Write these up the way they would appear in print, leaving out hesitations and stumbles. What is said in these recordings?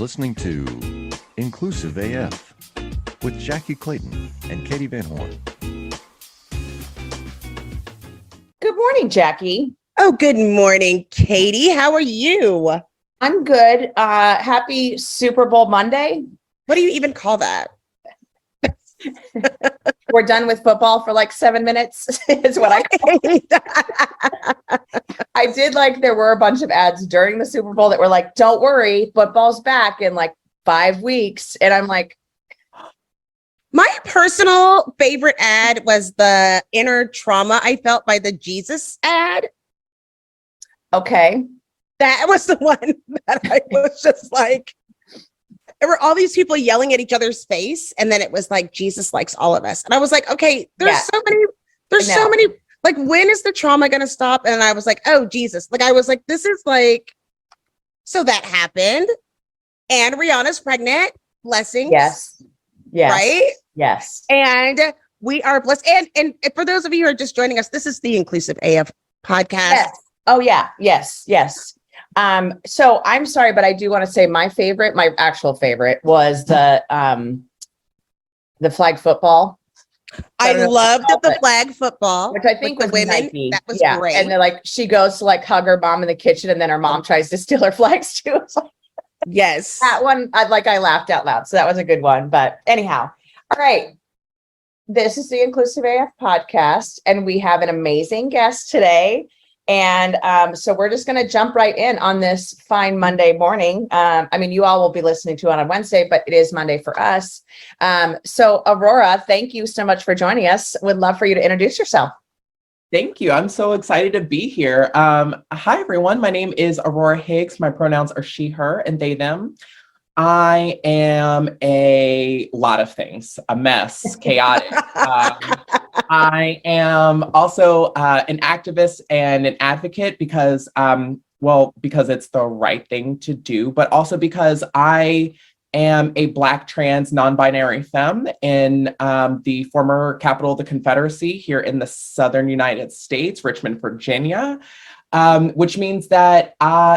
listening to Inclusive AF with Jackye Clayton and Katee Van Horn. Good morning, Jackye. Oh, good morning, Katee. How are you? I'm good. Happy Super Bowl Monday. What do you even call that? We're done with football for like 7 minutes is what I call it. I did there were a bunch of ads during the Super Bowl that were like, don't worry, football's back in like 5 weeks. And I'm like, my personal favorite ad was the inner trauma I felt by the Jesus ad. okay. That was the one that I was just like, there were all these people yelling at each other's face. And then it was like, Jesus likes all of us. And I was like, okay, there's so many, like, when is the trauma going to stop? And I was like, oh, Jesus. Like, I was like, this is like, so that happened. And Rihanna's pregnant. Blessings. Yes. Right? Yes. And we are blessed. And for those of you who are just joining us, this is the Inclusive AF podcast. Yes. Oh yeah. Yes. So I'm sorry, but I do want to say my actual favorite was the flag football. I loved the flag football, which I think was women. Nike. That was great. And then she goes to hug her mom in the kitchen, and then her mom tries to steal her flags too. Yes, that one I laughed out loud. So that was a good one. But anyhow, all right. This is the Inclusive AF podcast, and we have an amazing guest today. And so we're just going to jump right in on this fine Monday morning. You all will be listening to it on Wednesday, but it is Monday for us. So Aurora, thank you so much for joining us. Would love for you to introduce yourself. Thank you. I'm so excited to be here. Hi, everyone. My name is Aurora Higgs. My pronouns are she, her, and they, them. I am a lot of things, a mess, chaotic. I am also an activist and an advocate because it's the right thing to do, but also because I am a Black trans non-binary femme in the former capital of the Confederacy here in the Southern United States, Richmond, Virginia. Which means that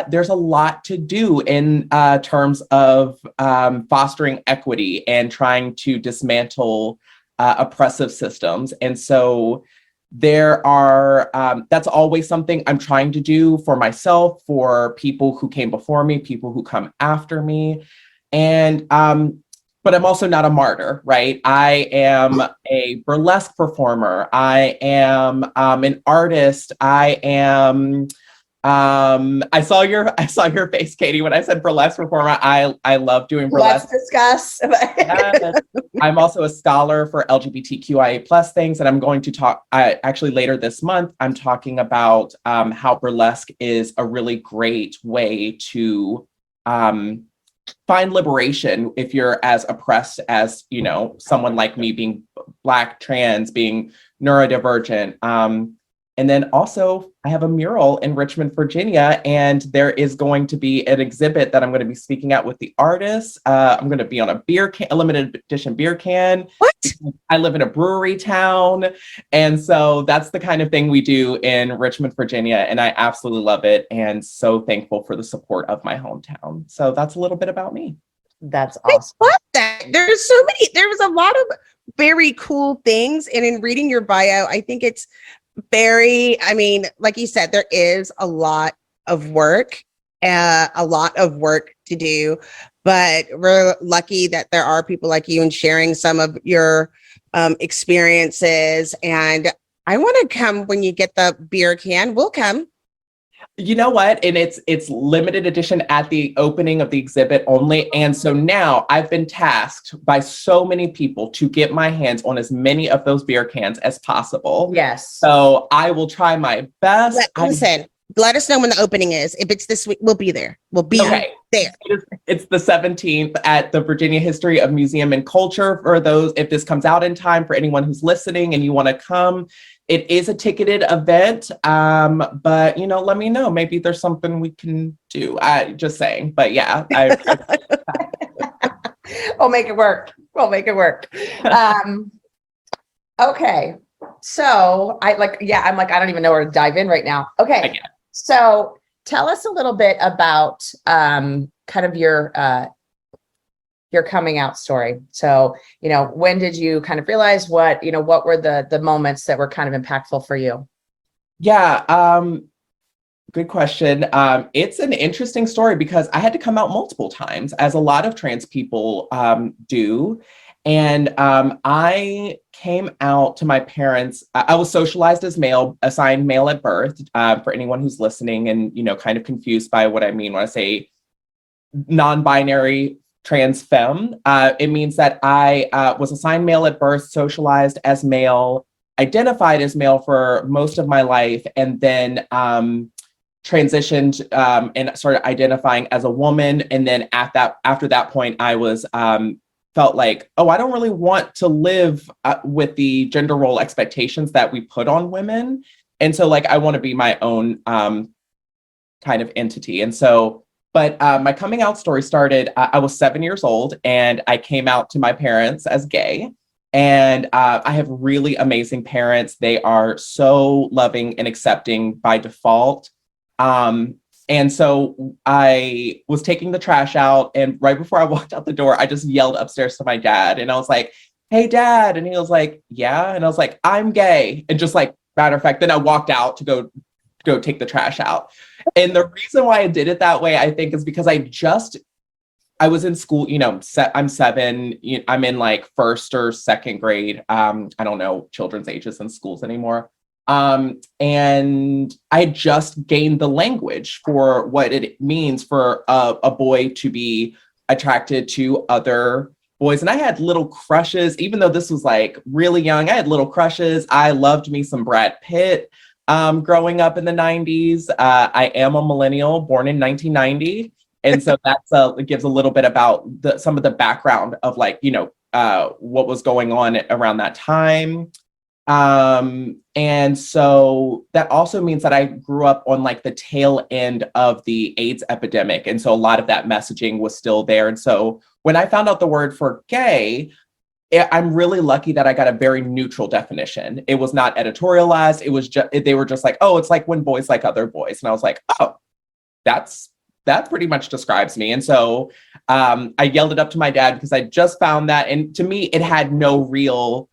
there's a lot to do in terms of fostering equity and trying to dismantle oppressive systems. And so that's always something I'm trying to do for myself, for people who came before me, people who come after me. And but I'm also not a martyr, right? I am a burlesque performer. I am an artist. I am. I saw your face, Katee, when I said burlesque performer. I love doing burlesque. Let's discuss. I'm also a scholar for LGBTQIA plus things, and I'm going to talk. Actually, later this month, I'm talking about how burlesque is a really great way to find liberation if you're as oppressed as, someone like me, being Black, trans, being neurodivergent. And then also I have a mural in Richmond, Virginia, and there is going to be an exhibit that I'm going to be speaking at with the artists. I'm going to be on a limited edition beer can. What? I live in a brewery town. And so that's the kind of thing we do in Richmond, Virginia. And I absolutely love it. And so thankful for the support of my hometown. So that's a little bit about me. That's awesome. I love that. There was a lot of very cool things. And in reading your bio, I think it's like you said, there is a lot of work to do, but we're lucky that there are people like you and sharing some of your experiences. And I want to come when you get the beer can. We'll come. You know what? And it's limited edition at the opening of the exhibit only. And so now I've been tasked by so many people to get my hands on as many of those beer cans as possible. Yes. So I will try my best. Listen, let us know when the opening is. If it's this week, we'll be there. We'll be there. It's the 17th at the Virginia History of Museum and Culture. For those, if this comes out in time, for anyone who's listening and you want to come. It is a ticketed event, but let me know. Maybe there's something we can do. Just saying, but yeah, we'll make it work. Okay, so I'm like, I don't even know where to dive in right now. Okay, so tell us a little bit about kind of your your coming out story. So, when did you kind of realize what were the moments that were kind of impactful for you? Yeah, good question. It's an interesting story because I had to come out multiple times, as a lot of trans people do. And I came out to my parents. I was socialized as male, assigned male at birth, for anyone who's listening and, kind of confused by what I mean when I say non-binary trans femme. It means that I was assigned male at birth, socialized as male, identified as male for most of my life, and then transitioned and started identifying as a woman. And then after that point, I was felt like, oh, I don't really want to live with the gender role expectations that we put on women. And so I want to be my own kind of entity. And so, but my coming out story started, I was 7 years old and I came out to my parents as gay. And I have really amazing parents. They are so loving and accepting by default. And so I was taking the trash out, and right before I walked out the door, I just yelled upstairs to my dad, and I was like, "Hey, Dad." And he was like, "Yeah." And I was like, "I'm gay." And just matter of fact, then I walked out to go take the trash out. And the reason why I did it that way, I think, is because I was in school, I'm 7, I'm in first or second grade. I don't know children's ages in schools anymore. And I just gained the language for what it means for a boy to be attracted to other boys. And I had little crushes, even though this was really young, I had little crushes. I loved me some Brad Pitt, growing up in the 90s. I am a millennial, born in 1990. And so it gives a little bit about some of the background of what was going on around that time. And so that also means that I grew up on the tail end of the AIDS epidemic. And so a lot of that messaging was still there. And so when I found out the word for gay, I'm really lucky that I got a very neutral definition. It was not editorialized. It was just, they were just like, "Oh, it's like when boys like other boys." And I was like, "Oh, that pretty much describes me." And so I yelled it up to my dad because I just found that. And to me, it had no real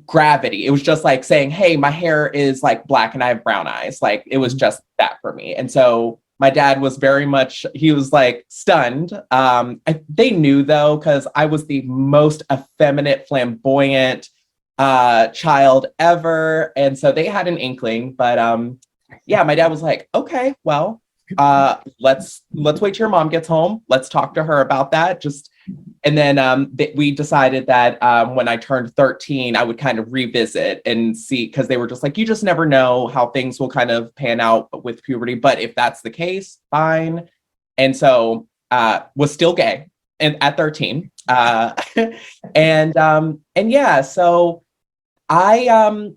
gravity. It was just saying, "Hey, my hair is black and I have brown eyes." It was just that for me. And so my dad was he was stunned. They knew though, because I was the most effeminate, flamboyant child ever. And so they had an inkling, but yeah, my dad was like, "Okay, well, let's wait till your mom gets home. Let's talk to her about that." And then we decided that when I turned 13, I would kind of revisit and see, because they were just like, "You just never know how things will kind of pan out with puberty. But if that's the case, fine." And so was still gay and at 13. And yeah, so I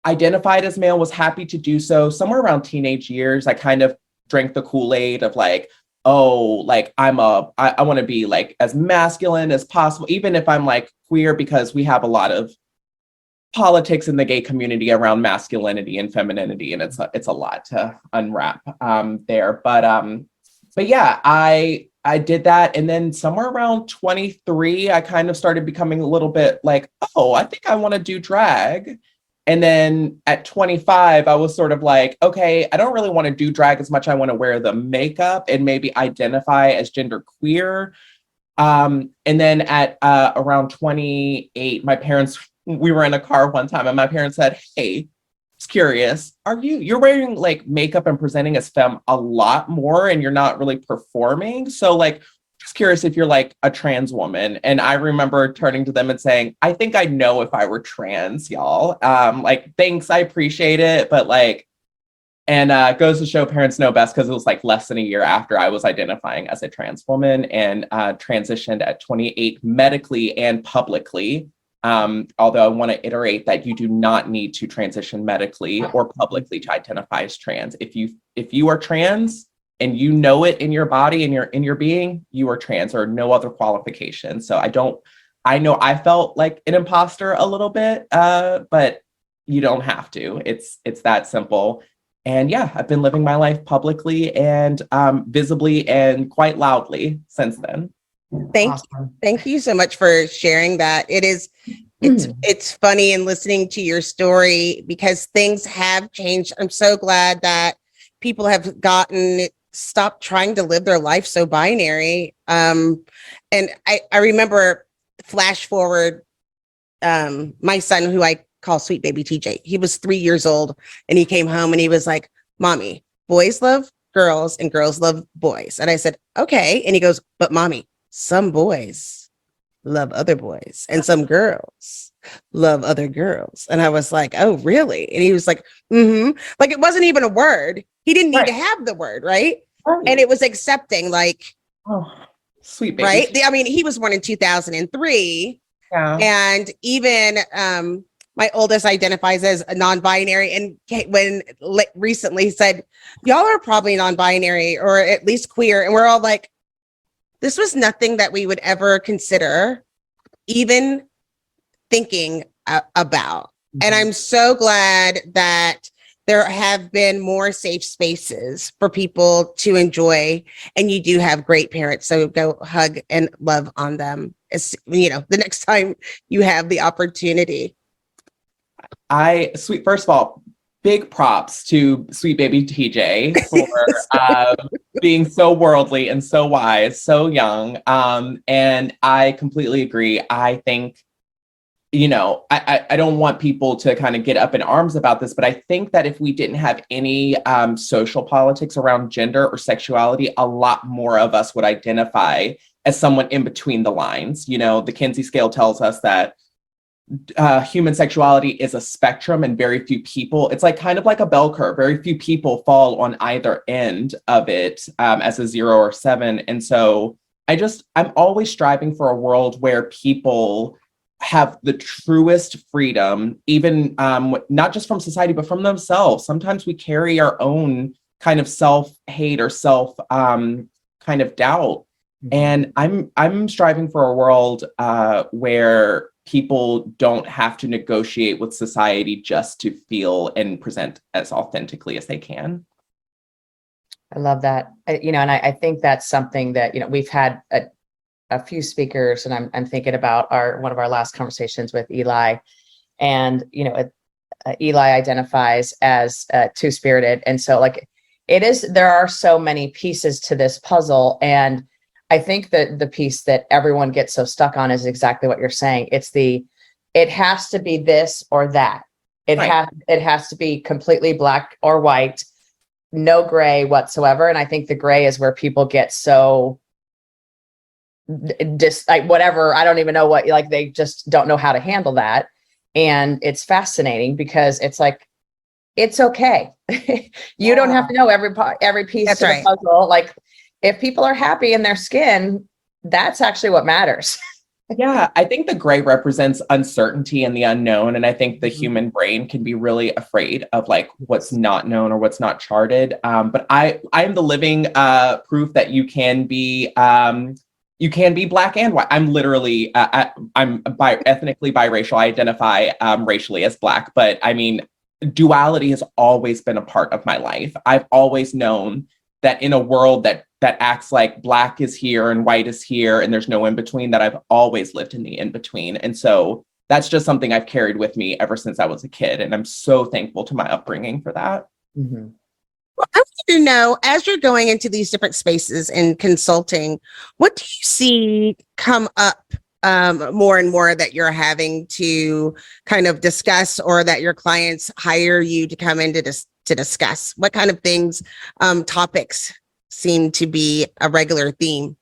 identified as male, was happy to do so. Somewhere around teenage years, I kind of drank the Kool-Aid of oh, I want to be as masculine as possible, even if I'm queer, because we have a lot of politics in the gay community around masculinity and femininity, and it's a lot to unwrap there. But yeah, I did that, and then somewhere around 23, I kind of started becoming a little bit oh, I think I want to do drag. And then at 25, I was sort of okay, I don't really want to do drag as much. I want to wear the makeup and maybe identify as gender queer. And then at around 28, we were in a car one time and my parents said, "Hey, just curious, you're wearing makeup and presenting as femme a lot more and you're not really performing. So just curious if you're a trans woman." And I remember turning to them and saying, "I think I'd know if I were trans, y'all. Thanks, I appreciate it." But and goes to show parents know best, because it was less than a year after I was identifying as a trans woman, and transitioned at 28 medically and publicly. Although I want to iterate that you do not need to transition medically or publicly to identify as trans. If you are trans, and you know it in your body and in your being, you are trans, or no other qualification. So I know I felt like an imposter a little bit, but you don't have to. It's that simple. And yeah, I've been living my life publicly and visibly and quite loudly since then. Thank you so much for sharing that. It's funny in listening to your story because things have changed. I'm so glad that people have stopped trying to live their life so binary. And I remember, flash forward, my son, who I call Sweet Baby TJ, he was 3 years old and he came home and he was like, Mommy, boys love girls and girls love boys. And I said, okay. And he goes, but Mommy, some boys love other boys and some girls love other girls. And I was like, oh, really? And he was like, mm-hmm. Like, it wasn't even a word. He didn't need to have the word, right? And it was accepting, like, oh, sweet baby. Right? I mean, he was born in 2003. Yeah. And even my oldest identifies as a non-binary, and when recently said, y'all are probably non-binary or at least queer. And we're all like, this was nothing that we would ever consider even thinking about. Mm-hmm. And I'm so glad that there have been more safe spaces for people to enjoy, and you do have great parents. So go hug and love on them, as the next time you have the opportunity. First of all, big props to Sweet Baby TJ for being so worldly and so wise, so young. And I completely agree. I think, I don't want people to kind of get up in arms about this, but I think that if we didn't have any social politics around gender or sexuality, a lot more of us would identify as someone in between the lines. The Kinsey scale tells us that human sexuality is a spectrum, and very few people, it's like kind of like a bell curve. Very few people fall on either end of it as a 0 or 7. And so I'm always striving for a world where people have the truest freedom, even not just from society, but from themselves. Sometimes we carry our own kind of self-hate or self kind of doubt. And I'm striving for a world where people don't have to negotiate with society just to feel and present as authentically as they can. I love that. And I think that's something that, we've had a few speakers, and I'm thinking about one of our last conversations with Eli, and, Eli identifies as two-spirited. And so there are so many pieces to this puzzle. And I think that the piece that everyone gets so stuck on is exactly what you're saying. It has to be this or that. It has to be completely black or white, no gray whatsoever. And I think the gray is where people get so whatever. I don't even know what, they just don't know how to handle that. And it's fascinating because it's like, it's okay. You don't have to know every piece of the puzzle. If people are happy in their skin, that's actually what matters. Yeah, I think the gray represents uncertainty and the unknown. And I think the human brain can be really afraid of what's not known or what's not charted. But I am the living proof that you can be black and white. I'm literally, I'm ethnically biracial. I identify racially as black, but I mean, duality has always been a part of my life. I've always known that in a world that acts like black is here and white is here and there's no in between, that I've always lived in the in between. And so that's just something I've carried with me ever since I was a kid. And I'm so thankful to my upbringing for that. Mm-hmm. Well, I want to know, as you're going into these different spaces in consulting, what do you see come up more and more that you're having to kind of discuss, or that your clients hire you to come in to discuss? What kind of things, topics seem to be a regular theme?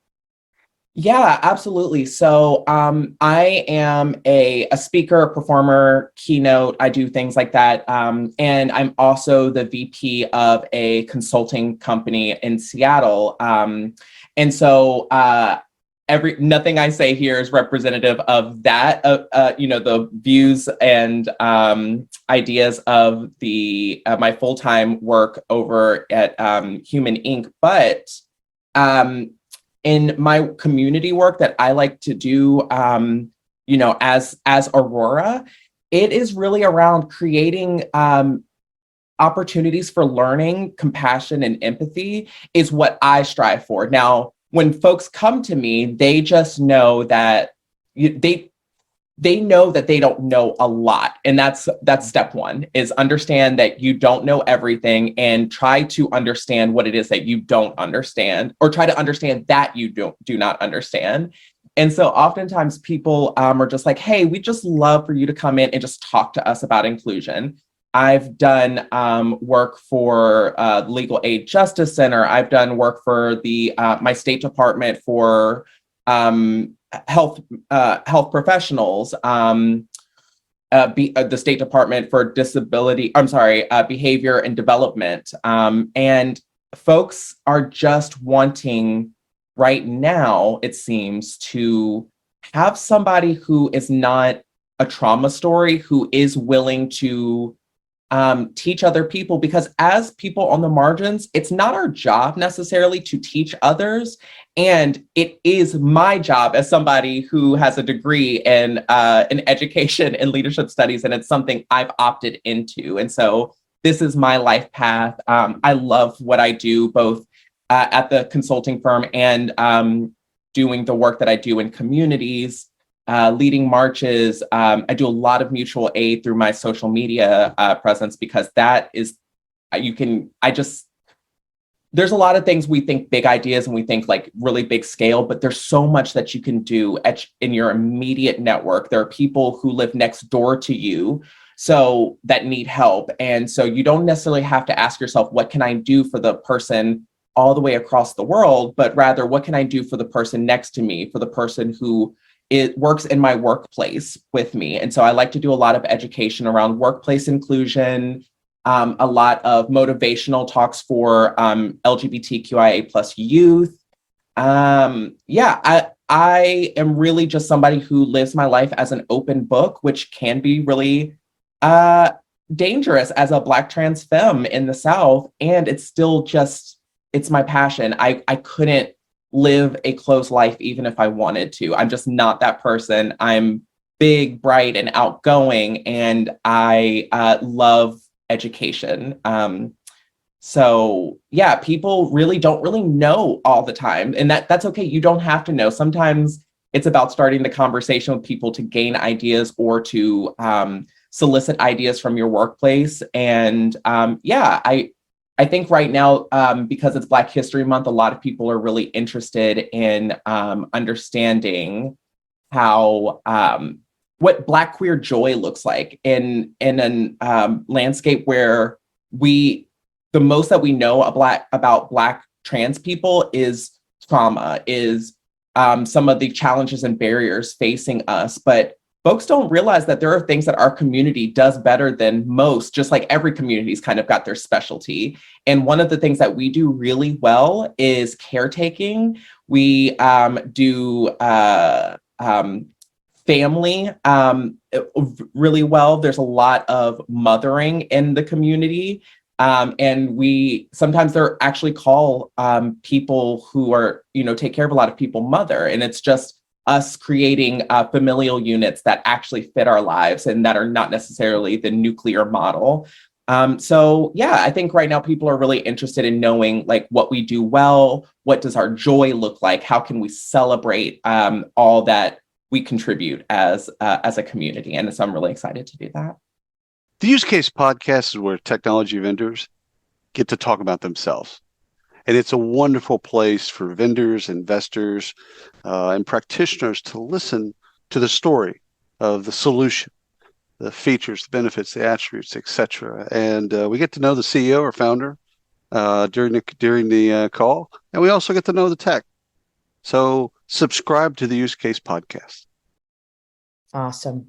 Yeah, absolutely. So I am a speaker, performer, keynote. I do things like that. And I'm also the VP of a consulting company in Seattle. And so nothing I say here is representative of that, the views and ideas of my full-time work over at HUMiN Inc. But in my community work that I like to do, as Aurora, it is really around creating opportunities for learning, compassion, and empathy is what I strive for. Now, when folks come to me, they just know that they know that they don't know a lot. And that's step one, is understand that you don't know everything and try to understand what it is that you don't understand, or try to understand that you do not understand. And so oftentimes people are just like, hey, we just love for you to come in and just talk to us about inclusion. I've done work for Legal Aid Justice Center. I've done work for the my state department for health professionals, the State Department for Behavior and Development. And folks are just wanting right now, it seems, to have somebody who is not a trauma story, who is willing to teach other people, because as people on the margins, it's not our job necessarily to teach others. And it is my job as somebody who has a degree in education and leadership studies, and it's something I've opted into. And so this is my life path. I love what I do, both at the consulting firm and doing the work that I do in communities. Leading marches. I do a lot of mutual aid through my social media presence, because that is, there's a lot of things we think big ideas and we think like really big scale, but there's so much that you can do in your immediate network. There are people who live next door to you, so that need help. And so you don't necessarily have to ask yourself, what can I do for the person all the way across the world, but rather, what can I do for the person next to me, for the person who works in my workplace with me. And so I like to do a lot of education around workplace inclusion, a lot of motivational talks for LGBTQIA plus youth. I am really just somebody who lives my life as an open book, which can be really dangerous as a Black trans femme in the South. And it's still just, it's my passion. I couldn't live a closed life even if I wanted to. I'm just not that person. I'm big, bright, and outgoing, and I love education. So yeah, people really don't really know all the time, and that's okay. You don't have to know. Sometimes it's about starting the conversation with people to gain ideas or to solicit ideas from your workplace. And I think right now, because it's Black History Month, a lot of people are really interested in understanding how what Black queer joy looks like in a landscape where the most that we know about Black trans people is trauma, is some of the challenges and barriers facing us. But folks don't realize that there are things that our community does better than most, just like every community's kind of got their specialty. And one of the things that we do really well is caretaking. We do family really well. There's a lot of mothering in the community. And we sometimes they're actually call people who are, take care of a lot of people mother. And it's just us creating familial units that actually fit our lives and that are not necessarily the nuclear model. I think right now people are really interested in knowing like what we do well, what does our joy look like, how can we celebrate all that we contribute as a community, and so I'm really excited to do that. The Use Case podcast is where technology vendors get to talk about themselves. And it's a wonderful place for vendors, investors, and practitioners to listen to the story of the solution, the features, the benefits, the attributes, etc. And we get to know the CEO or founder during the call, and we also get to know the tech. So subscribe to the Use Case podcast. Awesome.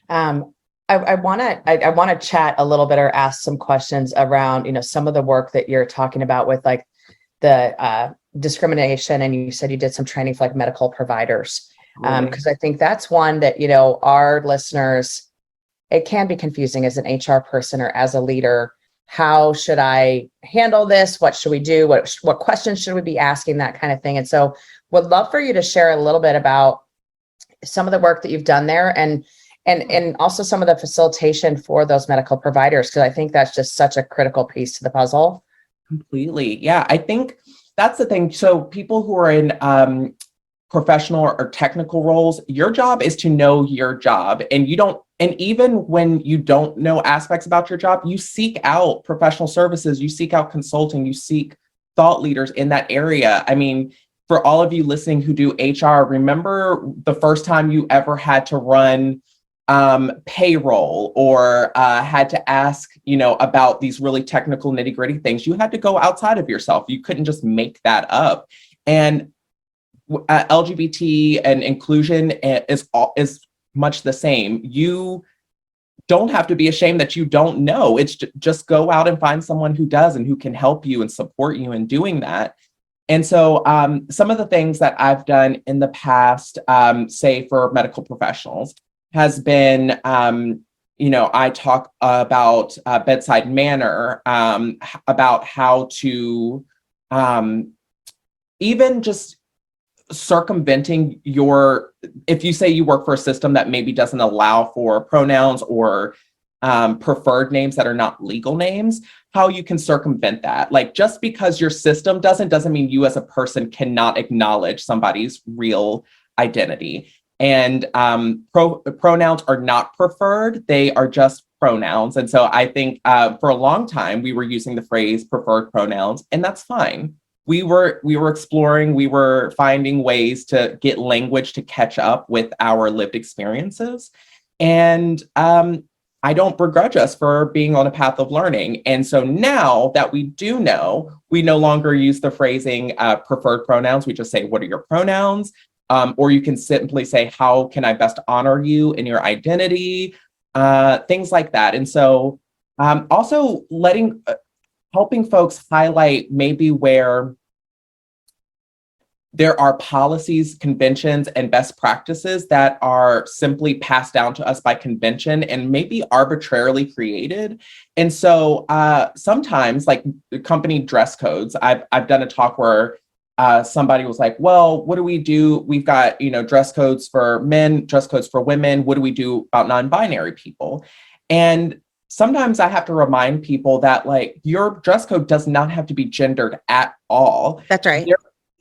I want to chat a little bit or ask some questions around, some of the work that you're talking about with like the discrimination, and you said you did some training for like medical providers, because I think that's one that our listeners, it can be confusing as an HR person or as a leader. How should I handle this? What should we do? What questions should we be asking? That kind of thing. And so, would love for you to share a little bit about some of the work that you've done there, and also some of the facilitation for those medical providers, because I think that's just such a critical piece to the puzzle. Completely. Yeah, I think that's the thing. So people who are in professional or technical roles, your job is to know your job, and even when you don't know aspects about your job, you seek out professional services, you seek out consulting, you seek thought leaders in that area. I mean, for all of you listening who do HR, remember the first time you ever had to run payroll or had to ask, about these really technical nitty-gritty things. You had to go outside of yourself. You couldn't just make that up. And LGBT and inclusion is much the same. You don't have to be ashamed that you don't know. It's just go out and find someone who does and who can help you and support you in doing that. And so some of the things that I've done in the past, say for medical professionals, has been, I talk about bedside manner, about how to even just circumventing if you say you work for a system that maybe doesn't allow for pronouns or preferred names that are not legal names, how you can circumvent that. Like, just because your system doesn't mean you as a person cannot acknowledge somebody's real identity. And pronouns are not preferred, they are just pronouns. And so I think for a long time, we were using the phrase preferred pronouns, and that's fine. We were exploring, we were finding ways to get language to catch up with our lived experiences. And I don't begrudge us for being on a path of learning. And so now that we do know, we no longer use the phrasing preferred pronouns. We just say, what are your pronouns? Or you can simply say, how can I best honor you in your identity? Things like that. And so also helping folks highlight maybe where there are policies, conventions, and best practices that are simply passed down to us by convention and maybe arbitrarily created. And so sometimes, like company dress codes, I've done a talk where somebody was like, well, what do we do? We've got, dress codes for men, dress codes for women. What do we do about non-binary people? And sometimes I have to remind people that, like, your dress code does not have to be gendered at all. That's right.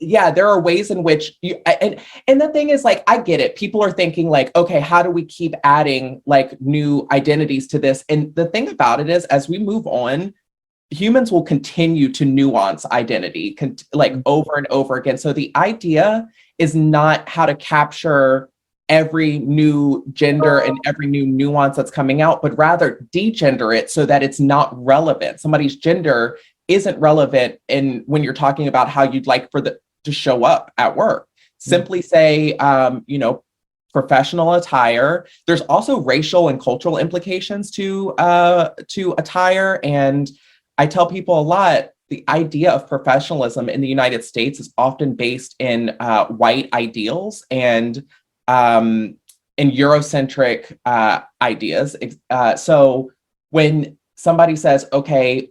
There are ways in which and the thing is, like, I get it. People are thinking like, okay, how do we keep adding like new identities to this? And the thing about it is, as we move on, humans will continue to nuance identity like over and over again. So the idea is not how to capture every new gender and every new nuance that's coming out, but rather degender it so that it's not relevant. Somebody's gender isn't relevant when you're talking about how you'd like to show up at work. Simply say, professional attire. There's also racial and cultural implications to attire. And I tell people a lot, the idea of professionalism in the United States is often based in white ideals and in Eurocentric ideas. So when somebody says, okay,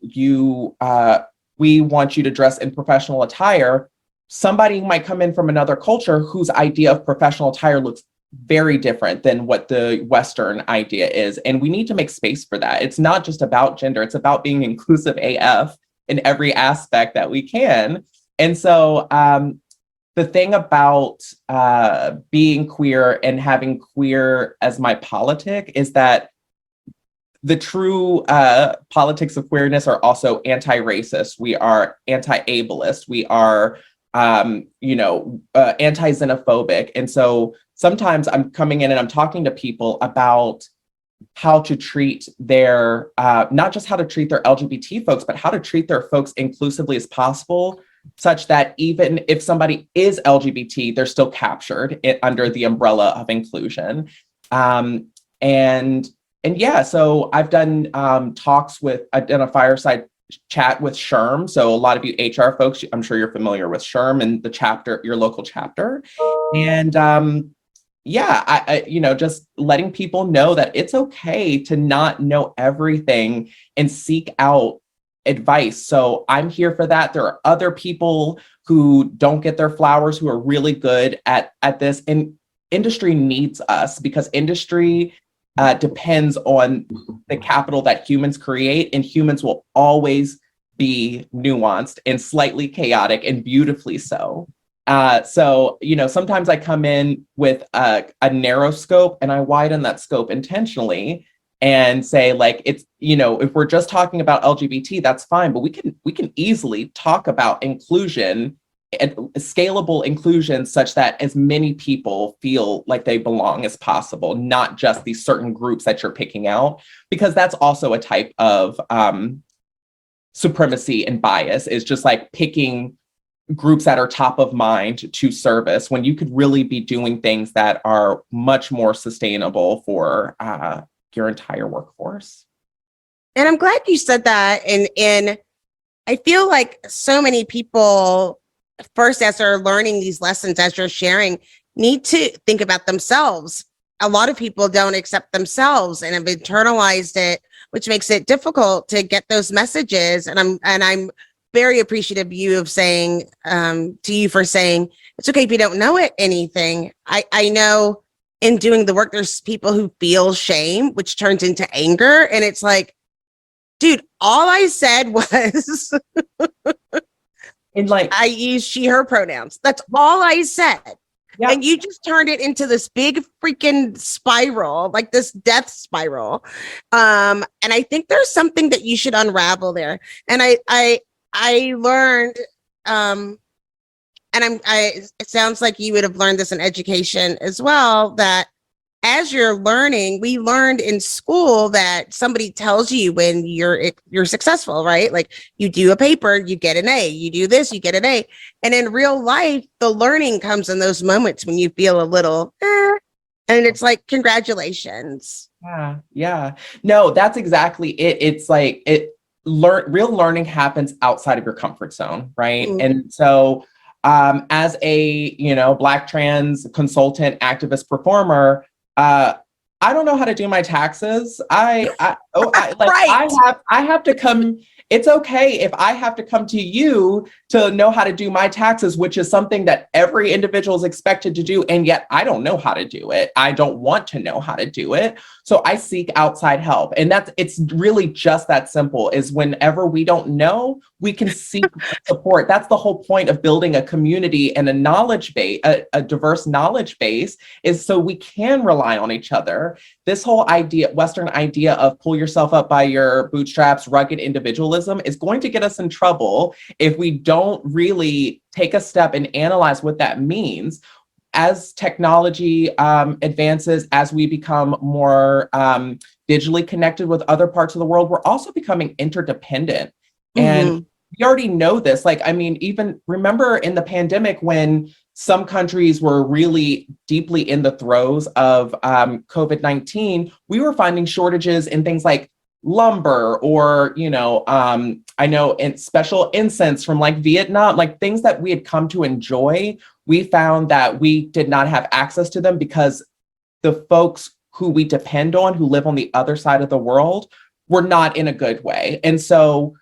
we want you to dress in professional attire, somebody might come in from another culture whose idea of professional attire looks very different than what the Western idea is. And we need to make space for that. It's not just about gender, it's about being inclusive AF in every aspect that we can. And so the thing about being queer and having queer as my politic is that the true politics of queerness are also anti-racist. We are anti-ableist. We are anti-xenophobic. And so sometimes I'm coming in and I'm talking to people about how to treat their, not just how to treat their LGBT folks, but how to treat their folks inclusively as possible, such that even if somebody is LGBT, they're still captured under the umbrella of inclusion. So I've done talks I've done a fireside chat with SHRM. So a lot of you HR folks, I'm sure you're familiar with SHRM and the chapter, your local chapter. And just letting people know that it's okay to not know everything and seek out advice. So I'm here for that. There are other people who don't get their flowers, who are really good at this. And industry needs us because industry depends on the capital that humans create, and humans will always be nuanced and slightly chaotic and beautifully so. So, sometimes I come in with a narrow scope and I widen that scope intentionally and say, like, it's, if we're just talking about LGBT, that's fine, but we can easily talk about inclusion and scalable inclusion such that as many people feel like they belong as possible, not just these certain groups that you're picking out, because that's also a type of supremacy and bias, is just like picking groups that are top of mind to service when you could really be doing things that are much more sustainable for your entire workforce. And I'm glad you said that. And I feel like so many people, first, as they're learning these lessons, as you're sharing, need to think about themselves. A lot of people don't accept themselves and have internalized it, which makes it difficult to get those messages. And I'm very appreciative of you of saying to you for saying it's okay if you don't know anything. I know in doing the work, there's people who feel shame, which turns into anger. And it's like, dude, all I said was and like I use she, her pronouns. That's all I said. Yeah. And you just turned it into this big freaking spiral, like this death spiral. And I think there's something that you should unravel there. And I learned, it sounds like you would have learned this in education as well, that as you're learning, we learned in school that somebody tells you when you're successful, right? Like you do a paper, you get an A, you do this, you get an A. And in real life, the learning comes in those moments when you feel a little, and it's like, congratulations. Yeah. No, that's exactly it. It's like real learning happens outside of your comfort zone, right? Mm-hmm. And so as a, Black trans consultant, activist, performer, I don't know how to do my taxes. I have to come. It's okay if I have to come to you to know how to do my taxes, which is something that every individual is expected to do. And yet I don't know how to do it. I don't want to know how to do it. So I seek outside help. And it's really just that simple, is whenever we don't know, we can seek support. That's the whole point of building a community and a knowledge base, a diverse knowledge base, is so we can rely on each other. This whole idea, Western idea of pull yourself up by your bootstraps, rugged individualism, is going to get us in trouble if we don't really take a step and analyze what that means. As technology advances, as we become more digitally connected with other parts of the world, we're also becoming interdependent. Mm-hmm. And we already know this. Like, I mean, even remember in the pandemic when some countries were really deeply in the throes of COVID-19, we were finding shortages in things like lumber or, I know in special incense from like Vietnam, like things that we had come to enjoy. We found that we did not have access to them because the folks who we depend on, who live on the other side of the world, were not in a good way. And so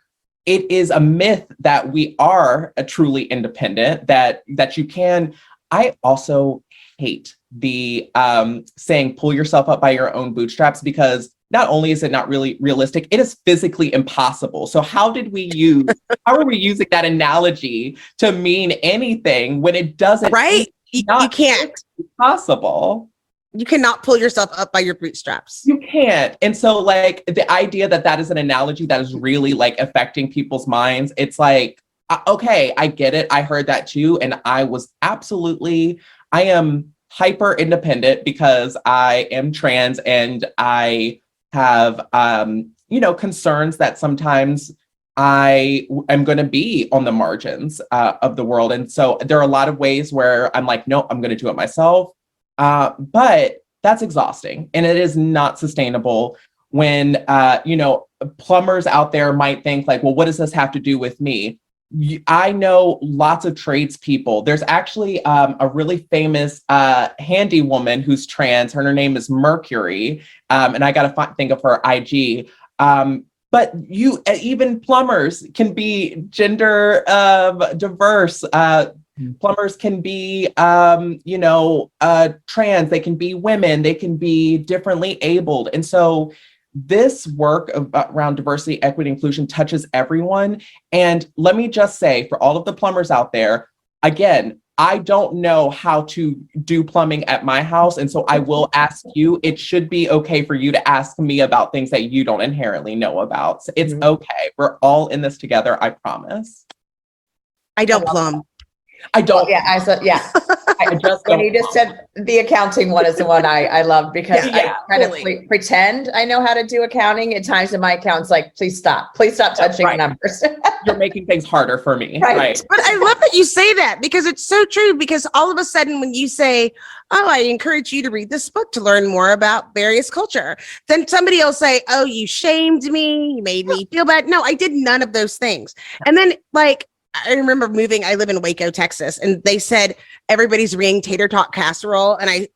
it is a myth that we are a truly independent, that you can. I also hate the saying pull yourself up by your own bootstraps, because not only is it not really realistic, it is physically impossible. So how are we using that analogy to mean anything when it doesn't? Right. You can't. Possible. You cannot pull yourself up by your bootstraps. You can't. And so like the idea that is an analogy that is really like affecting people's minds, it's like, okay, I get it. I heard that too. And I am hyper independent because I am trans and I have, concerns that sometimes I am going to be on the margins of the world. And so there are a lot of ways where I'm like, no, I'm going to do it myself. But that's exhausting, and it is not sustainable when, plumbers out there might think like, well, what does this have to do with me? I know lots of tradespeople. There's actually a really famous handy woman who's trans. Her name is Mercury, and I got to think of her IG. But even plumbers can be gender diverse. Plumbers can be, trans, they can be women, they can be differently abled. And so this work around diversity, equity, inclusion touches everyone. And let me just say, for all of the plumbers out there, again, I don't know how to do plumbing at my house. And so I will ask you. It should be okay for you to ask me about things that you don't inherently know about. So it's okay. We're all in this together, I promise. I don't plumb. I don't. Yeah, I said, yeah. I just When don't. you just said the accounting one is the one I love because Yeah, I kind totally. of pretend I know how to do accounting at times in my account's like, please stop touching Right. numbers. You're making things harder for me. Right. Right. But I love that you say that because it's so true. Because all of a sudden, when you say, "Oh, I encourage you to read this book to learn more about various culture," then somebody will say, "Oh, you shamed me. You made me feel bad." No, I did none of those things. And then, like, I remember moving. I live in Waco, Texas, and they said everybody's bringing tater tot casserole, and I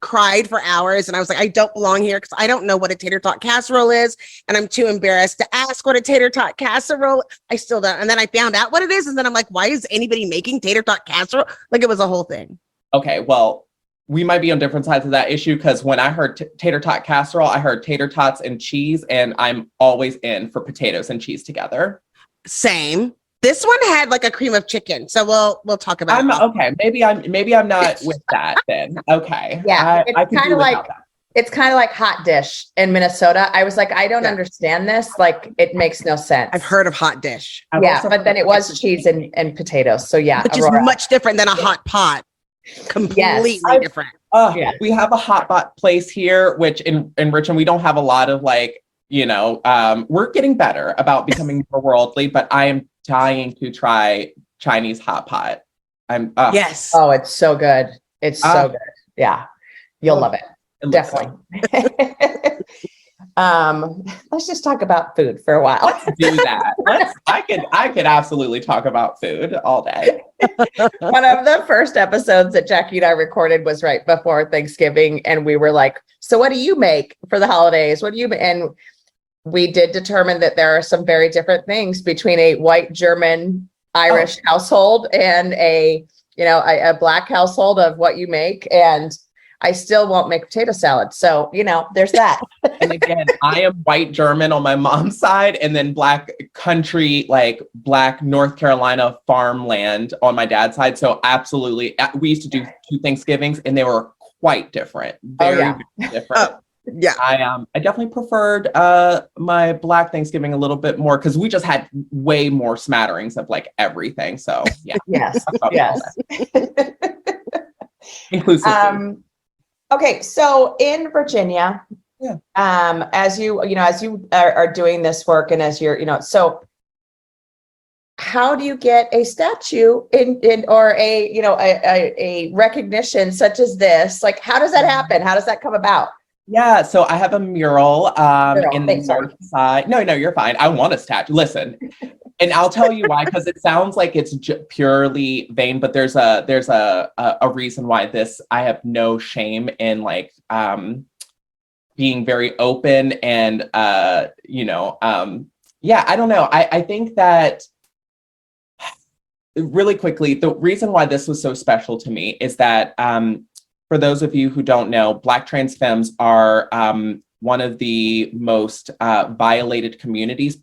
cried for hours. And I was like, I don't belong here because I don't know what a tater tot casserole is, and I'm too embarrassed to ask what a tater tot casserole. I still don't. And then I found out what it is, and then I'm like, why is anybody making tater tot casserole? Like, it was a whole thing. Okay, well, we might be on different sides of that issue because when I heard tater tot casserole, I heard tater tots and cheese, and I'm always in for potatoes and cheese together. Same. This one had like a cream of chicken, so we'll talk about it. Okay. Maybe I'm not with that then. Okay. Yeah, I could do without that. it's kind of like hot dish in Minnesota. I was like, I don't understand this. Like, it makes no sense. I've heard of hot dish, Yeah, but then it was cheese and potatoes. So yeah, which Aurora. is much different than a hot pot. Completely different. Yeah. We have a hot pot place here, which in Richmond, we don't have a lot of like, we're getting better about becoming more worldly, but I am dying to try Chinese hot pot. Yes. Oh, it's so good. It's so good. Yeah. You'll love it. Definitely. Let's just talk about food for a while. Let's do that. I could absolutely talk about food all day. One of the first episodes that Jackye and I recorded was right before Thanksgiving. And we were like, so what do you make for the holidays? And we did determine that there are some very different things between a white German Irish household and a black household of what you make. And I still won't make potato salad. So, there's that. And again, I am white German on my mom's side and then black country, like black North Carolina farmland on my dad's side. So absolutely. We used to do 2 Thanksgivings and they were quite different. Very different. Yeah. I definitely preferred my black Thanksgiving a little bit more because we just had way more smatterings of like everything. So yeah. Yes. Inclusive. Okay, so in Virginia, as you are doing this work and as you're, so how do you get a statue in or a recognition such as this? Like, how does that happen? How does that come about? Yeah, so I have a mural in the Thanks, north side. No, you're fine. I want a statue. Listen, and I'll tell you why, because it sounds like it's purely vain, but there's a reason why I have no shame in like being very open and I don't know. I think that really quickly, the reason why this was so special to me is that for those of you who don't know, Black trans femmes are one of the most violated communities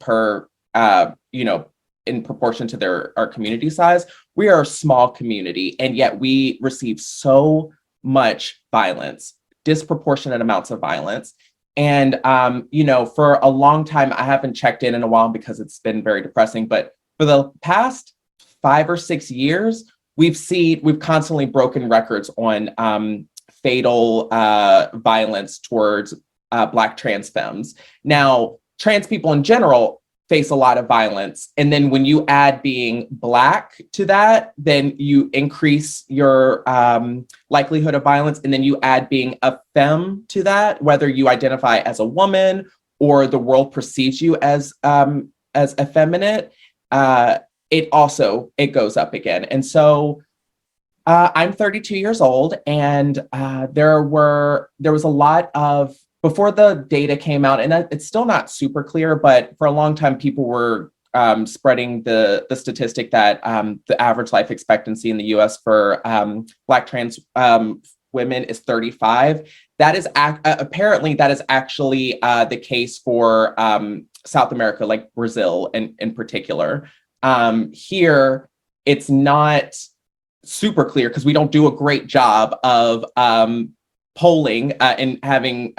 in proportion to our community size. We are a small community, and yet we receive so much violence, disproportionate amounts of violence. And, for a long time, I haven't checked in a while because it's been very depressing, but for the past 5 or 6 years, we've constantly broken records on fatal violence towards Black trans femmes. Now, trans people in general face a lot of violence. And then when you add being Black to that, then you increase your likelihood of violence. And then you add being a femme to that, whether you identify as a woman or the world perceives you as effeminate, it goes up again. And so I'm 32 years old, and there was a lot of, before the data came out, and it's still not super clear, but for a long time, people were spreading the statistic that the average life expectancy in the US for Black trans women is 35. That is apparently that is actually the case for South America, like Brazil in particular. Here, it's not super clear because we don't do a great job of polling and having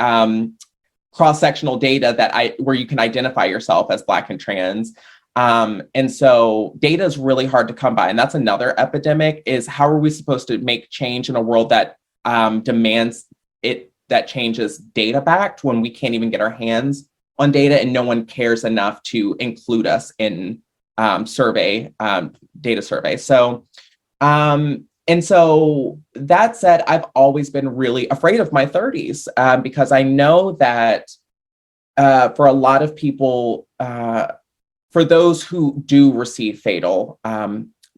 cross-sectional data where you can identify yourself as Black and trans. And so data is really hard to come by. And that's another epidemic, is how are we supposed to make change in a world that demands it, that change is data backed, when we can't even get our hands on data and no one cares enough to include us in data surveys. So, and so that said, I've always been really afraid of my 30s because I know that for a lot of people, for those who do receive fatal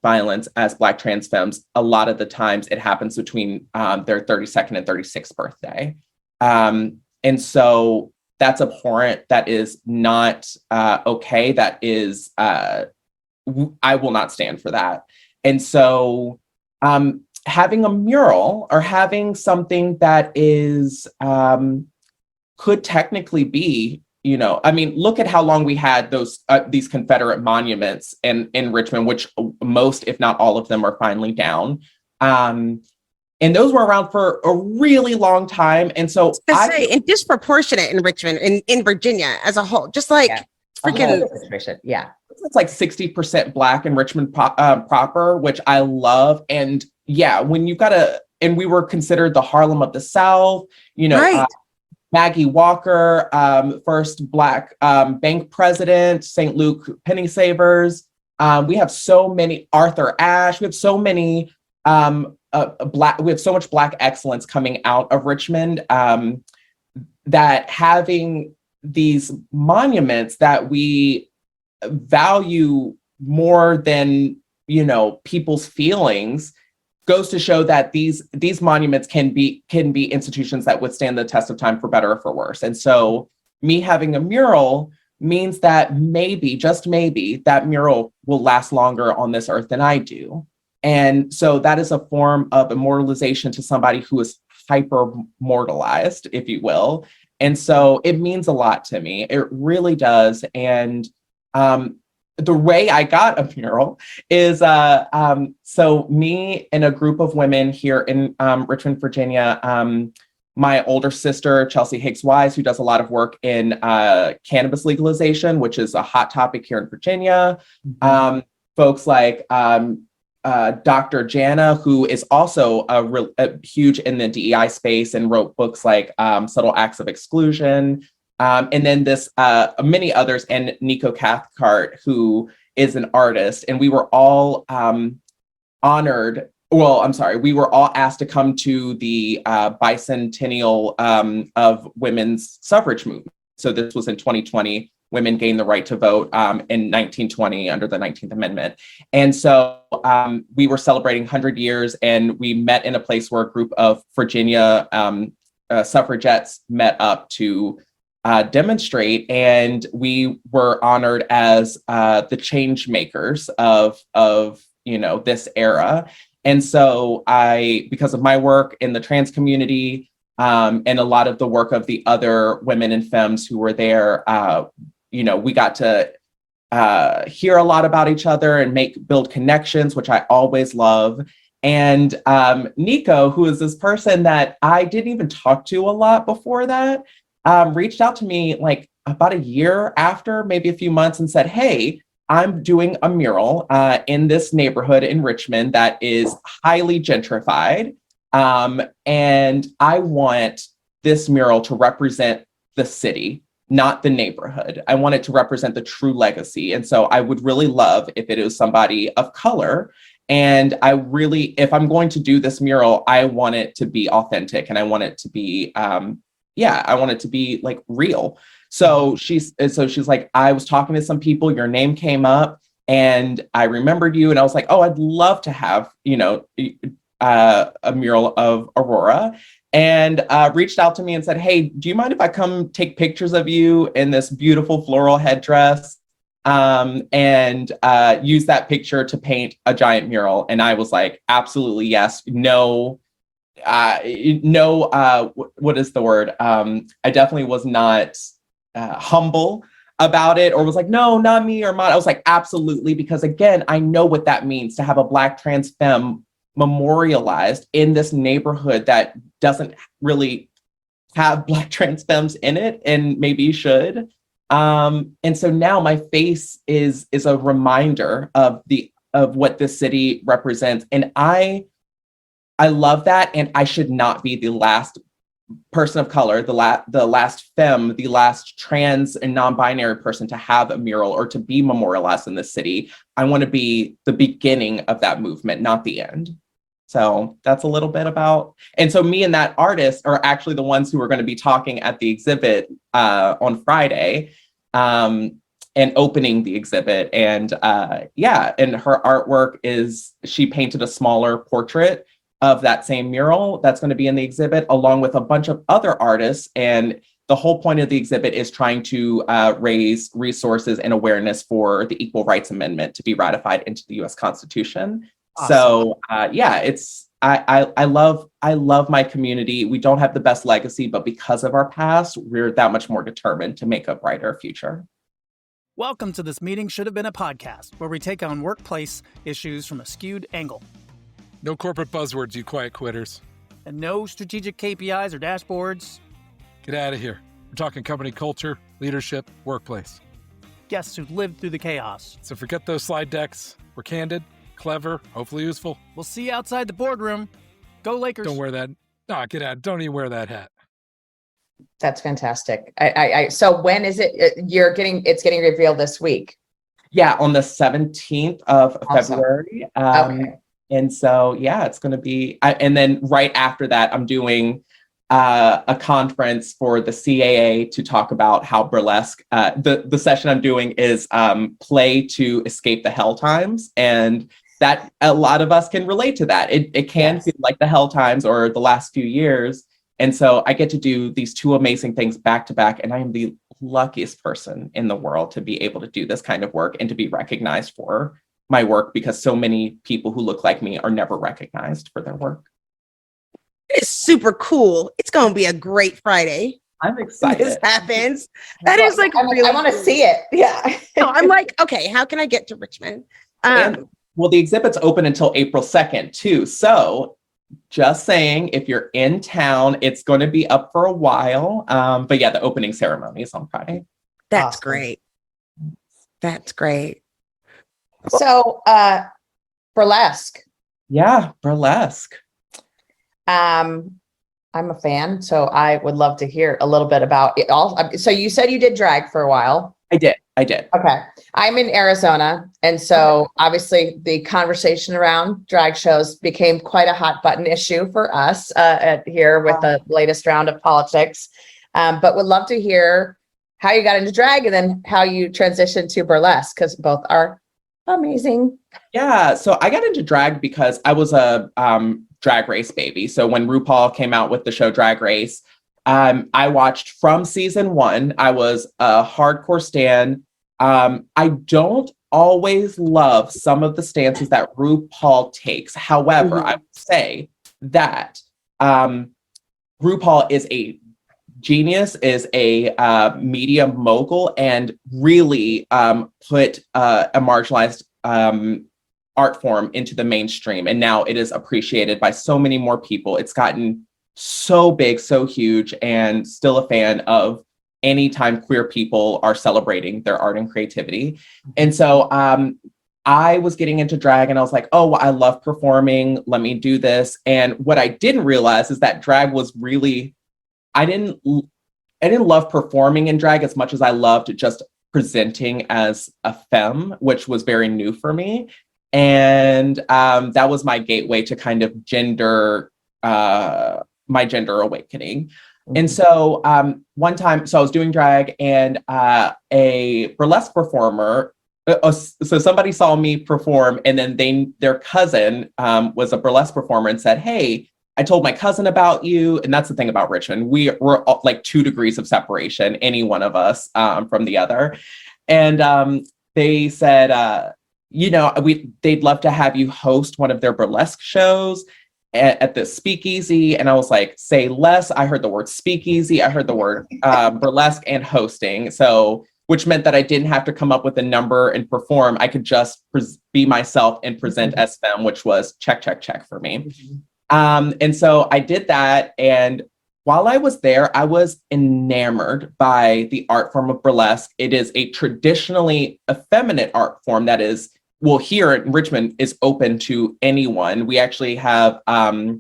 violence as Black trans femmes, a lot of the times it happens between their 32nd and 36th birthday. And so that's abhorrent. That is not okay. That is, I will not stand for that. And so having a mural or having something that is, could technically be, you know, I mean, look at how long we had these Confederate monuments in Richmond, which most, if not all of them, are finally down. And those were around for a really long time. And so and disproportionate in Richmond, in Virginia as a whole, just like freaking. Yeah. It's like 60% Black in Richmond proper, which I love. And yeah, when you and we were considered the Harlem of the South, you know, right. Maggie Walker, first Black bank president, St. Luke penny savers. We have so many, Arthur Ashe, we have so many we have so much Black excellence coming out of Richmond, that having these monuments that we value more than, you know, people's feelings goes to show that these monuments can be institutions that withstand the test of time, for better or for worse. And so me having a mural means that maybe, just maybe, that mural will last longer on this earth than I do. And so that is a form of immortalization to somebody who is hyper mortalized, if you will. And so it means a lot to me. It really does. And the way I got a mural is, so me and a group of women here in Richmond, Virginia, my older sister, Chelsea Higgs Wise, who does a lot of work in cannabis legalization, which is a hot topic here in Virginia. Folks like Dr. Jana, who is also a huge in the DEI space and wrote books like Subtle Acts of Exclusion. And then many others, and Nico Cathcart, who is an artist. And we were all honored. Well, I'm sorry, we were all asked to come to the bicentennial of women's suffrage movement. So this was in 2020. Women gained the right to vote in 1920 under the 19th Amendment. And so we were celebrating 100 years, and we met in a place where a group of Virginia suffragettes met up to demonstrate, and we were honored as the change makers of you know, this era. And so because of my work in the trans community and a lot of the work of the other women and femmes who were there, you know, we got to hear a lot about each other and build connections, which I always love. And Nico, who is this person that I didn't even talk to a lot before that, reached out to me like about a year after, maybe a few months, and said, hey, I'm doing a mural in this neighborhood in Richmond that is highly gentrified. And I want this mural to represent the city, not the neighborhood. I want it to represent the true legacy. And so I would really love if it was somebody of color. And if I'm going to do this mural, I want it to be authentic, and I want it to be, I want it to be like real. So she's like, I was talking to some people, your name came up, and I remembered you. And I was like, oh, I'd love to have, you know, a mural of Aurora, and reached out to me and said, hey, do you mind if I come take pictures of you in this beautiful floral headdress and use that picture to paint a giant mural? And I was like, absolutely, yes. No no, what is the word? I definitely was not humble about it, or was like, no, not me or mine. I was like, absolutely, because again, I know what that means to have a Black trans femme memorialized in this neighborhood that doesn't really have Black trans femmes in it, and maybe should. And so now my face is a reminder of what this city represents, and I love that, and I should not be the last person of color, the last femme, the last trans and non-binary person to have a mural or to be memorialized in this city. I want to be the beginning of that movement, not the end. So that's a little bit about, and so me and that artist are actually the ones who are going to be talking at the exhibit on Friday and opening the exhibit. And and her artwork is, she painted a smaller portrait of that same mural that's going to be in the exhibit, along with a bunch of other artists. And the whole point of the exhibit is trying to raise resources and awareness for the Equal Rights Amendment to be ratified into the US Constitution. Awesome. So I love my community. We don't have the best legacy, but because of our past, we're that much more determined to make a brighter future. Welcome to This Meeting Should Have Been a Podcast, where we take on workplace issues from a skewed angle. No corporate buzzwords, you quiet quitters. And no strategic KPIs or dashboards. Get out of here. We're talking company culture, leadership, workplace. Guests who've lived through the chaos. So forget those slide decks. We're candid, clever, hopefully useful. We'll see you outside the boardroom. Go Lakers. Don't wear that. Nah, get out. Don't even wear that hat. That's fantastic. So when is it? It's getting revealed this week. Yeah, on the 17th of Awesome. February. Okay. And so, yeah, it's going to be, and then right after that, I'm doing a conference for the CAA to talk about how burlesque, the session I'm doing is play to escape the hell times. And that a lot of us can relate to that. It can feel like the hell times or the last few years. And so I get to do these two amazing things back to back. And I am the luckiest person in the world to be able to do this kind of work and to be recognized for my work, because so many people who look like me are never recognized for their work. It's super cool. It's going to be a great Friday. I'm excited. This happens. That is like really I want to see it. Yeah. No, I'm like, okay, how can I get to Richmond? Well, the exhibit's open until April 2nd too. So just saying, if you're in town, it's going to be up for a while. But yeah, the opening ceremony is on Friday. That's Awesome. great. That's great. So, burlesque. Yeah, burlesque. I'm a fan, so I would love to hear a little bit about it all. So you said you did drag for a while. I did. Okay. I'm in Arizona. And so obviously the conversation around drag shows became quite a hot button issue for us here with the latest round of politics. But would love to hear how you got into drag and then how you transitioned to burlesque, because both are amazing. Yeah. So I got into drag because I was a Drag Race baby. So when RuPaul came out with the show Drag Race, I watched from season 1. I was a hardcore stan. I don't always love some of the stances that RuPaul takes. However, I would say that RuPaul is a genius, is a media mogul, and really put a marginalized art form into the mainstream. And now it is appreciated by so many more people. It's gotten so big, so huge, and still a fan of anytime queer people are celebrating their art and creativity. And so I was getting into drag and I was like, oh, I love performing. Let me do this. And what I didn't realize is that drag was really, I didn't love performing in drag as much as I loved just presenting as a femme, which was very new for me. And that was my gateway to kind of my gender awakening. And so one time, so I was doing drag and a burlesque performer, so somebody saw me perform, and then their cousin was a burlesque performer and said, hey, I told my cousin about you. And that's the thing about Richmond. We're like 2 degrees of separation, any one of us from the other. And they said, they'd love to have you host one of their burlesque shows. at the speakeasy, and I was like, say less. I heard the word speakeasy. I heard the word burlesque and hosting. So, which meant that I didn't have to come up with a number and perform. I could just be myself and present as them, which was check, check, check for me. And so I did that. And while I was there, I was enamored by the art form of burlesque. It is a traditionally effeminate art form that is, well, here in Richmond is open to anyone. We actually have a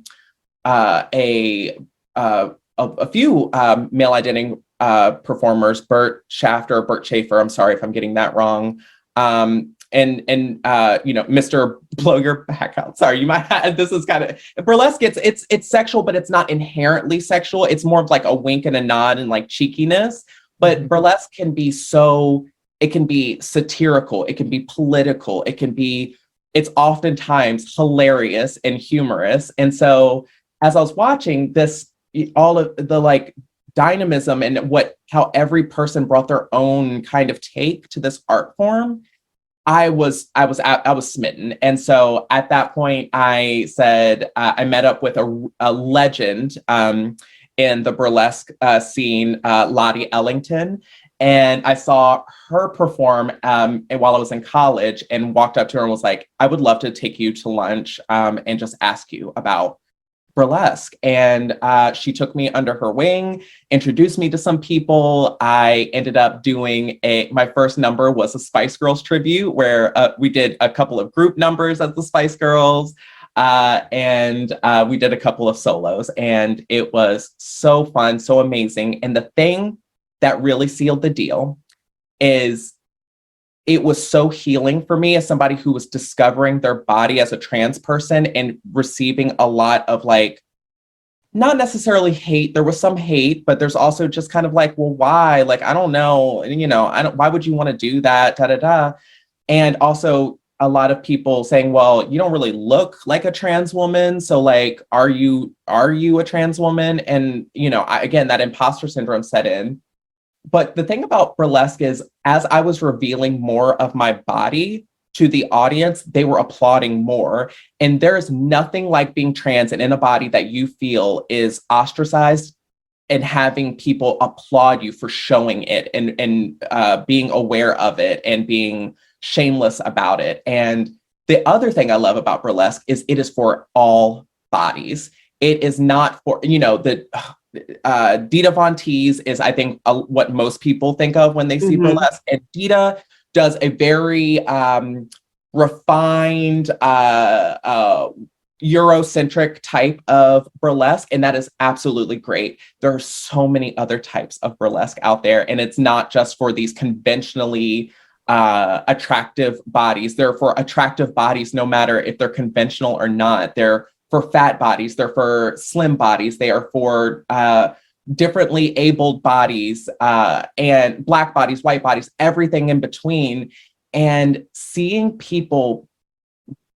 few male identity performers, Bert Schaefer, I'm sorry if I'm getting that wrong. And Mr. Blow Your Back Out. Sorry, you might have, this is kind of, burlesque, it's sexual, but it's not inherently sexual. It's more of like a wink and a nod and like cheekiness. But burlesque can be it can be satirical, it can be political, it's oftentimes hilarious and humorous. And so as I was watching this, all of the like dynamism and how every person brought their own kind of take to this art form, I was smitten. And so at that point, I said, I met up with a legend in the burlesque scene, Lottie Ellington. And I saw her perform while I was in college, and walked up to her and was like, I would love to take you to lunch and just ask you about burlesque. And she took me under her wing, introduced me to some people. I ended up doing my first number was a Spice Girls tribute, where we did a couple of group numbers as the Spice Girls. And we did a couple of solos, and it was so fun, so amazing. And the thing that really sealed the deal is it was so healing for me as somebody who was discovering their body as a trans person and receiving a lot of like, not necessarily hate. There was some hate, but there's also just kind of like, well, why? Like, I don't know. And, why would you want to do that? And also a lot of people saying, well, you don't really look like a trans woman. So like, are you a trans woman? And, again, that imposter syndrome set in. But the thing about burlesque is, as I was revealing more of my body to the audience, they were applauding more. And there's nothing like being trans and in a body that you feel is ostracized, and having people applaud you for showing it and being aware of it and being shameless about it. And the other thing I love about burlesque is it is for all bodies. It is not for, Dita Von Teese is, I think, what most people think of when they see burlesque. And Dita does a very refined, Eurocentric type of burlesque, and that is absolutely great. There are so many other types of burlesque out there, and it's not just for these conventionally attractive bodies. They're for attractive bodies, no matter if they're conventional or not. They're for fat bodies, they're for slim bodies, they are for differently abled bodies, and Black bodies, white bodies, everything in between. And seeing people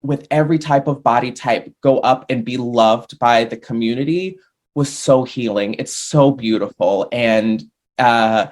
with every type of body type go up and be loved by the community was so healing. It's so beautiful. And I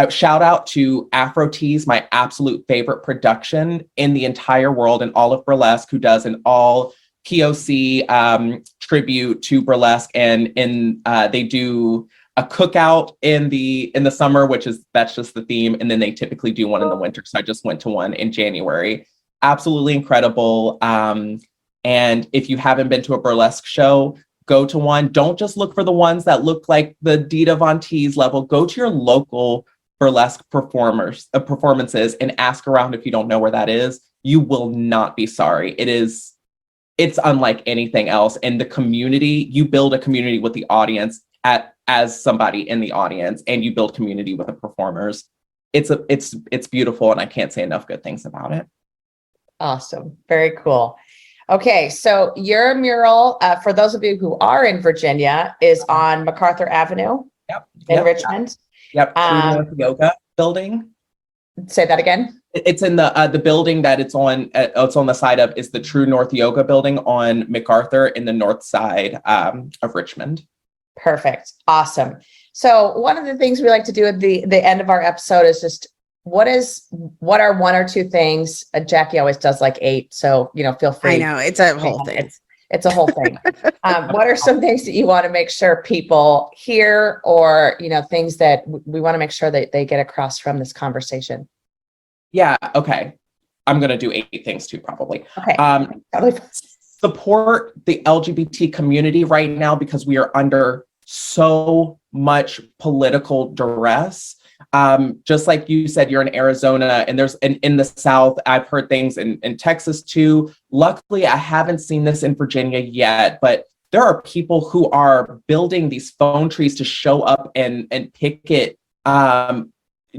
shout out to Afro Tease, my absolute favorite production in the entire world, and all of burlesque, who does an all POC tribute to burlesque, and they do a cookout in the summer, that's just the theme, and then they typically do one in the winter. So I just went to one in January. Absolutely incredible. And if you haven't been to a burlesque show, go to one. Don't just look for the ones that look like the Dita Von Teese level. Go to your local burlesque performances and ask around if you don't know where that is. You will not be sorry. It's unlike anything else. And the community, you build a community with the audience as somebody in the audience, and you build community with the performers. It's beautiful, and I can't say enough good things about it. Awesome. Very cool. Okay. So your mural, for those of you who are in Virginia, is on MacArthur Avenue in Richmond. Yep. True North Yoga building. Say that again. It's in the building that it's on the side of is the True North Yoga building on MacArthur in the north side of Richmond. Perfect. Awesome. So one of the things we like to do at the end of our episode is just what are one or two things. Jackye always does like 8, so feel free. I know it's a whole thing. It's a whole thing. What are some things that you want to make sure people hear, or, things that we want to make sure that they get across from this conversation? Yeah. Okay. I'm going to do 8 things too, probably. Okay. Totally. Support the LGBT community right now because we are under so much political duress. Just like you said, you're in Arizona, and there's in the South, I've heard things in Texas too. Luckily, I haven't seen this in Virginia yet, but there are people who are building these phone trees to show up and picket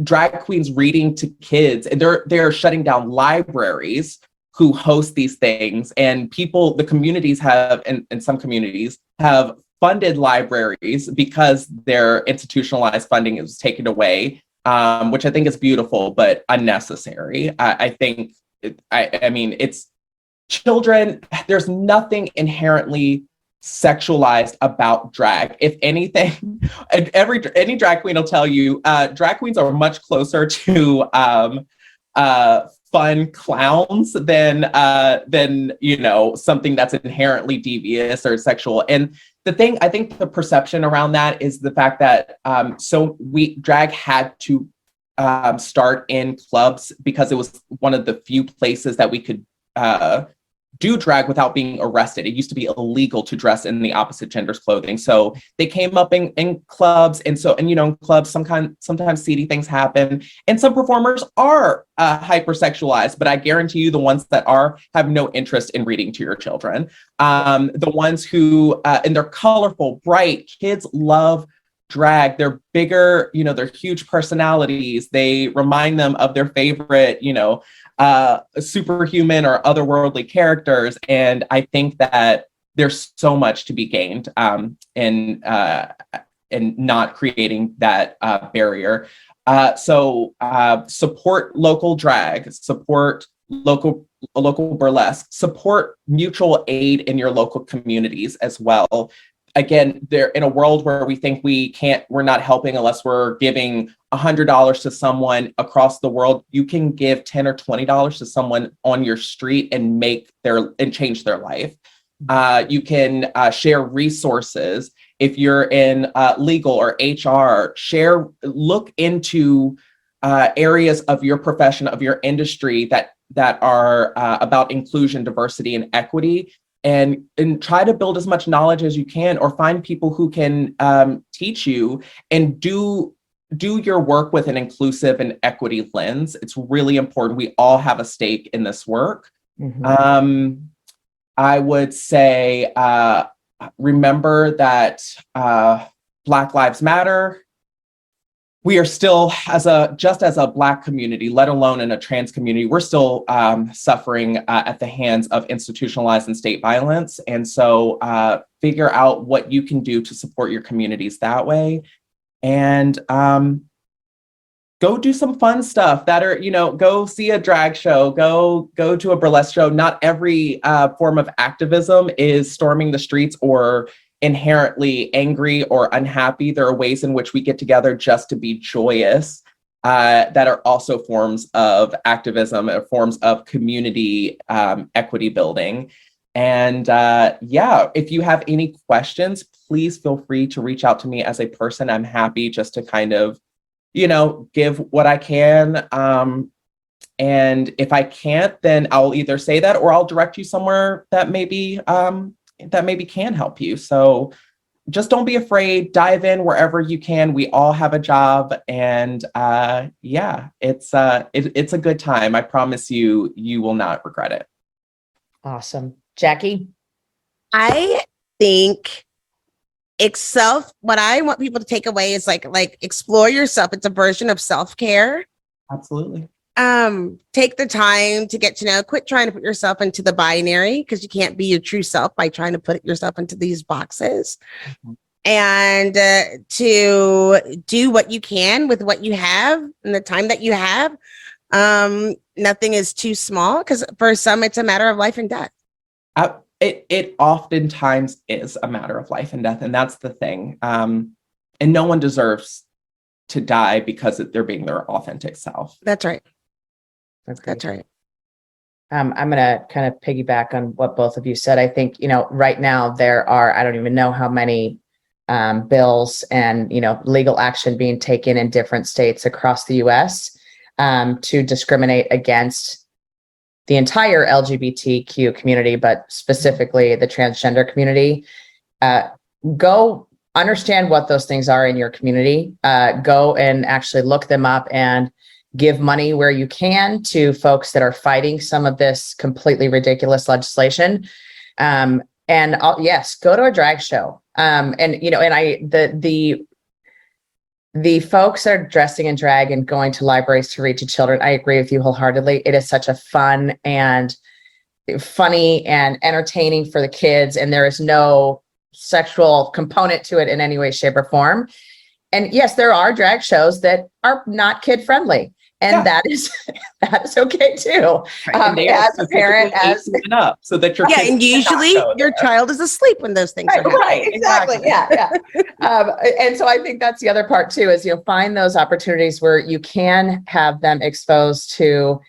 drag queens reading to kids, and they're shutting down libraries who host these things. And the communities have, and some communities have funded libraries because their institutionalized funding is taken away, which I think is beautiful, but unnecessary. I think, I mean, it's children, there's nothing inherently sexualized about drag. If anything, any drag queen will tell you, drag queens are much closer to fun clowns than something that's inherently devious or sexual. And the thing, I think the perception around that is the fact that drag had to start in clubs because it was one of the few places that we could do drag without being arrested. It used to be illegal to dress in the opposite gender's clothing. So they came up in clubs. And in clubs, sometimes seedy things happen. And some performers are hypersexualized, but I guarantee you the ones that have no interest in reading to your children. The ones who, and they're colorful, bright, kids love drag. They're bigger, they're huge personalities. They remind them of their favorite, superhuman or otherworldly characters. And I think that there's so much to be gained in not creating that barrier. So support local drag, support local burlesque, support mutual aid in your local communities as well. Again, they're in a world where we think we're not helping unless we're giving $100 to someone across the world. You can give $10 or $20 to someone on your street and change their life. You can share resources. If you're in legal or HR, look into areas of your profession, of your industry that are about inclusion, diversity, and equity. And try to build as much knowledge as you can, or find people who can teach you, and do your work with an inclusive and equity lens. It's really important. We all have a stake in this work. Mm-hmm. I would say, remember that Black Lives Matter. We are still, just as a Black community, let alone in a trans community, we're still suffering at the hands of institutionalized and state violence. And so figure out what you can do to support your communities that way. And go do some fun stuff go see a drag show, go to a burlesque show. Not every form of activism is storming the streets or inherently angry or unhappy. There are ways in which we get together just to be joyous, that are also forms of activism, or forms of community equity building. And if you have any questions, please feel free to reach out to me as a person. I'm happy just to kind of, give what I can. And if I can't, then I'll either say that, or I'll direct you somewhere that maybe can help you. So just don't be afraid. Dive in wherever you can. We all have a job, and it's a good time. I promise you, you will not regret it. Awesome. Jackye? I think what I want people to take away is like explore yourself. It's a version of self-care. Absolutely. Take the time to get to know, quit trying to put yourself into the binary, because you can't be your true self by trying to put yourself into these boxes. Mm-hmm. And to do what you can with what you have and the time that you have. Nothing is too small, because for some, it's a matter of life and death. It oftentimes is a matter of life and death. And that's the thing. And no one deserves to die because they're being their authentic self. That's right. That's right. I'm going to kind of piggyback on what both of you said. I think, right now there are, I don't even know how many bills and, legal action being taken in different states across the US to discriminate against the entire LGBTQ community, but specifically the transgender community. Go understand what those things are in your community. Go and actually look them up and give money where you can to folks that are fighting some of this completely ridiculous legislation. Yes, go to a drag show. The folks that are dressing in drag and going to libraries to read to children, I agree with you wholeheartedly. It is such a fun and funny and entertaining for the kids, and there is no sexual component to it in any way, shape, or form. And yes, there are drag shows that are not kid friendly. And that is okay too. As a parent, up so that your and usually your child is asleep when those things are happening. Right, exactly. Yeah. And so I think that's the other part too, is find those opportunities where you can have them exposed to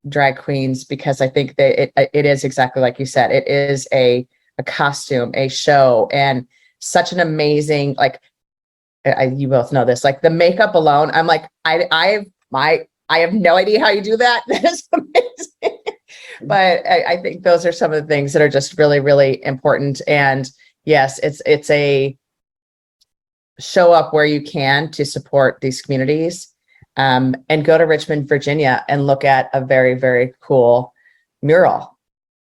drag queens, because I think that it is exactly like you said. It is a costume, a show, and such an amazing, you both know this, like the makeup alone. I'm like, I have no idea how you do that. That is amazing. But I think those are some of the things that are just really, really important. And yes, it's a show up where you can to support these communities, and go to Richmond, Virginia, and look at a very, very cool mural.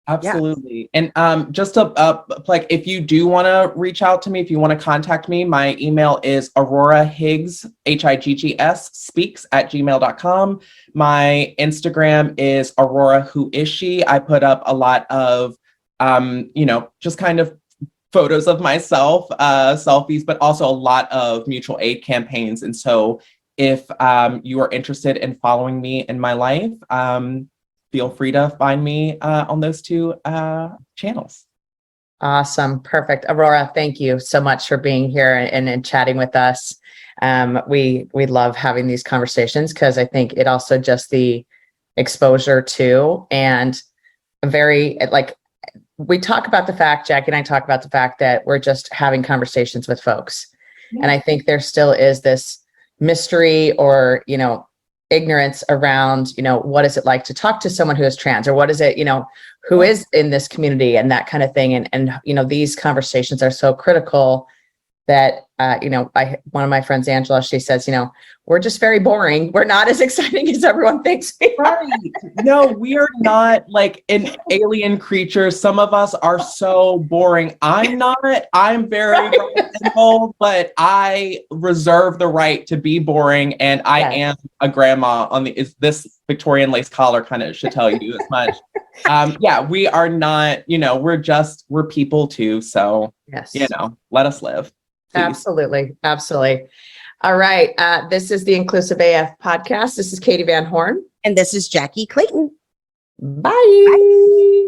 Absolutely. And just like, if you do want to reach out to me, if you want to contact me, my email is Aurora Higgs, HIGGS, speaks@gmail.com. My Instagram is Aurora Who Is She. I put up a lot of, just kind of photos of myself, selfies, but also a lot of mutual aid campaigns. And so if you are interested in following me in my life, feel free to find me on those two channels. Awesome. Perfect. Aurora, thank you so much for being here and chatting with us. We love having these conversations, because I think it also just the exposure to, and we talk about the fact, Jackye and I talk about the fact that we're just having conversations with folks. Yeah. And I think there still is this mystery or, ignorance around, what is it like to talk to someone who is trans, or what is it, who is in this community, and that kind of thing. And these conversations are so critical that, one of my friends, Angela, she says, we're just very boring. We're not as exciting as everyone thinks we are. Right. No, we are not like an alien creature. Some of us are so boring. I'm not. I'm very simple, but I reserve the right to be boring. And I am a grandma is this Victorian lace collar kind of should tell you as much. We are not, we're people too. So, let us live. Please. Absolutely. All right. This is the Inclusive AF podcast. This is Katie Van Horn. And this is Jackye Clayton. Bye.